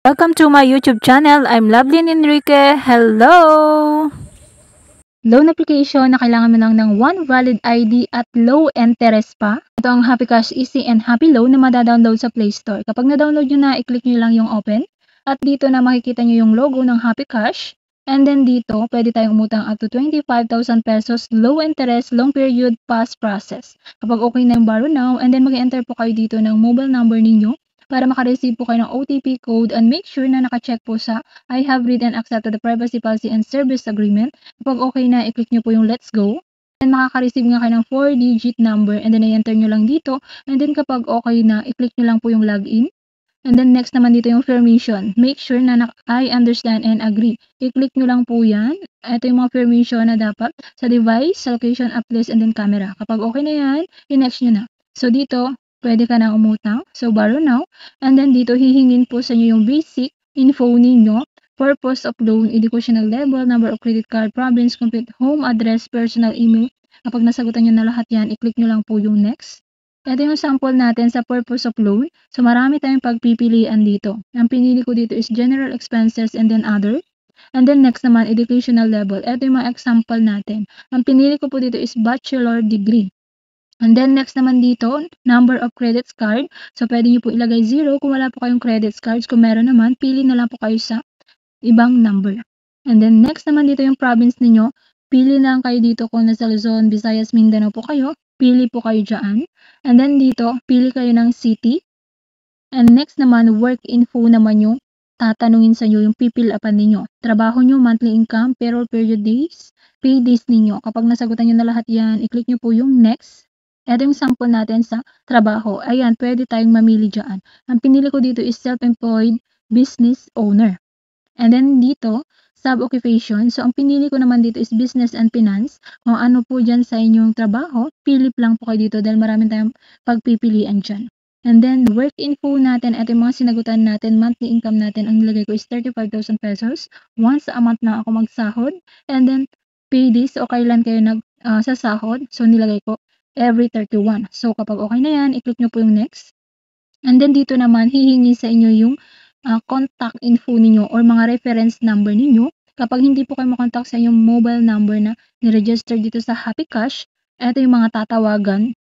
Welcome to my YouTube channel. I'm Lovelyn Enrique. Hello! Loan application na kailangan mo lang ng one valid ID at low interest pa. Ito ang Happy Cash Easy and Happy Loan na madadownload sa Play Store. Kapag na-download nyo na, i-click nyo lang yung open. At dito na makikita nyo yung logo ng Happy Cash. And then dito, pwede tayong umutang up to 25,000 pesos, low interest, long period, fast process. Kapag okay na yung borrow now, and then mag-enter po kayo dito ng mobile number ninyo para makareceive po kayo ng OTP code and make sure na naka-check po sa I have read and accepted the privacy policy and service agreement. Kapag okay na, i-click nyo po yung let's go. And makaka-receive nga kayo ng 4-digit number and then i-enter nyo lang dito. And then kapag okay na, i-click nyo lang po yung login. And then next naman dito yung permission. Make sure na I understand and agree. I-click nyo lang po yan. Ito yung mga permission na dapat sa device, sa location, app list, and then camera. Kapag okay na yan, i-next nyo na. So dito, pwede ka na umutang. So borrow now. And then dito, hihingin po sa inyo yung basic info ninyo. Purpose of loan, educational level, number of credit card, province, complete home address, personal email. Kapag nasagutan nyo na lahat yan, i-click nyo lang po yung next. Ito yung sample natin sa purpose of loan. So marami tayong pagpipilian dito. Ang pinili ko dito is general expenses and then other. And then next naman, educational level. Ito yung mga example natin. Ang pinili ko po dito is bachelor degree. And then next naman dito, number of credits card. So pwede nyo po ilagay 0 kung wala po kayong credits cards. Kung meron naman, pili na lang po kayo sa ibang number. And then next naman dito yung province ninyo. Pili lang kayo dito kung nasa Luzon, Visayas, Mindanao po kayo. Pili po kayo dyan. And then dito, pili kayo ng city. And next naman, work info naman yung tatanungin sa inyo, yung pipil-upan ninyo. Trabaho nyo, monthly income, payroll period days, pay days ninyo. Kapag nasagutan nyo na lahat yan, i-click nyo po yung next. Ito yung sample natin sa trabaho. Ayan, pwede tayong mamili dyan. Ang pinili ko dito is self-employed business owner. And then dito, sub-occupation. So, ang pinili ko naman dito is business and finance. Kung ano po dyan sa inyong trabaho, pilip lang po kayo dito dahil maraming tayong pagpipilian dyan. And then, work info natin, ito yung mga sinagutan natin, monthly income natin, ang nilagay ko is 35,000 pesos. Once a month na ako magsahod. And then, pay days o kailan kayo sasahod. So, nilagay ko every 31. So, kapag okay na yan, i-click nyo po yung next. And then, dito naman, hihingi sa inyo yung contact info ninyo or mga reference number ninyo. Kapag hindi po kayo makontak sa inyong mobile number na niregister dito sa Happy Cash, ito yung mga tatawagan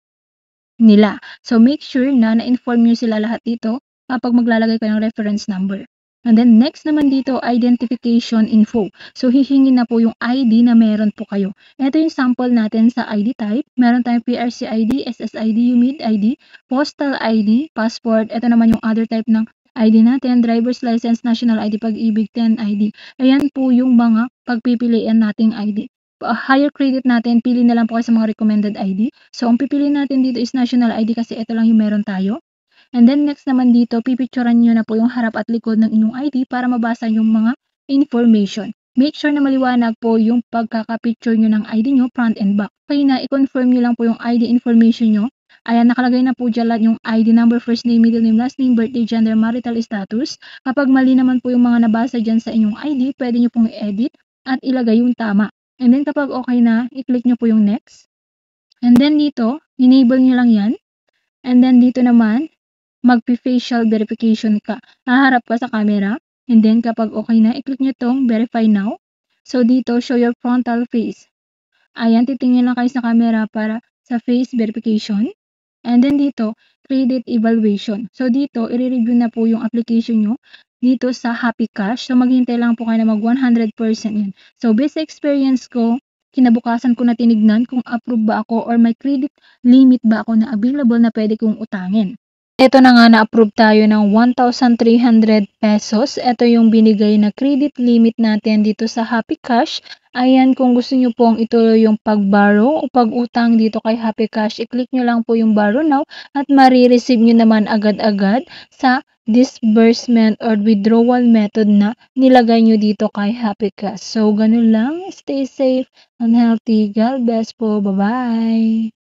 nila. So, make sure na na-inform nyo sila lahat dito kapag maglalagay kayo ng reference number. And then, next naman dito, identification info. So, hihingi na po yung ID na meron po kayo. Ito yung sample natin sa ID type. Meron tayong PRC ID, SSID, UMID ID, Postal ID, Passport. Ito naman yung other type ng ID natin, driver's license, national ID, pag-ibig, 10 ID. Ayan po yung mga pagpipilian nating ID. Higher credit natin, pili na lang po kayo sa mga recommended ID. So, ang pipiliin natin dito is national ID kasi ito lang yung meron tayo. And then, next naman dito, pipicturean nyo na po yung harap at likod ng inyong ID para mabasa yung mga information. Make sure na maliwanag po yung pagkakapicture nyo ng ID nyo, front and back. Kaya na, i-confirm nyo lang po yung ID information nyo. Ayan, nakalagay na po dyan lahat yung ID number, first name, middle name, last name, birthday, gender, marital status. Kapag mali naman po yung mga nabasa dyan sa inyong ID, pwede nyo pong i-edit at ilagay yung tama. And then kapag okay na, i-click nyo po yung next. And then dito, enable nyo lang yan. And then dito naman, mag-facial verification ka. Haharap ka sa camera. And then kapag okay na, i-click nyo tong verify now. So dito, show your frontal face. Ayan, titingin lang kayo sa camera para sa face verification. And then dito, credit evaluation. So dito, i-review na po yung application nyo dito sa Happy Cash. So maghintay lang po kayo na mag 100% yan. So based sa experience ko, kinabukasan ko na tinignan kung approve ba ako or may credit limit ba ako na available na pwede kong utangin. Ito na nga, na-approve tayo ng 1,300 pesos. Ito yung binigay na credit limit natin dito sa Happy Cash. Ayan, kung gusto nyo pong ituloy yung pag-borrow o pag-utang dito kay Happy Cash, i-click nyo lang po yung borrow now at marireceive nyo naman agad-agad sa disbursement or withdrawal method na nilagay nyo dito kay Happy Cash. So, ganun lang. Stay safe and healthy. God bless po. Bye-bye!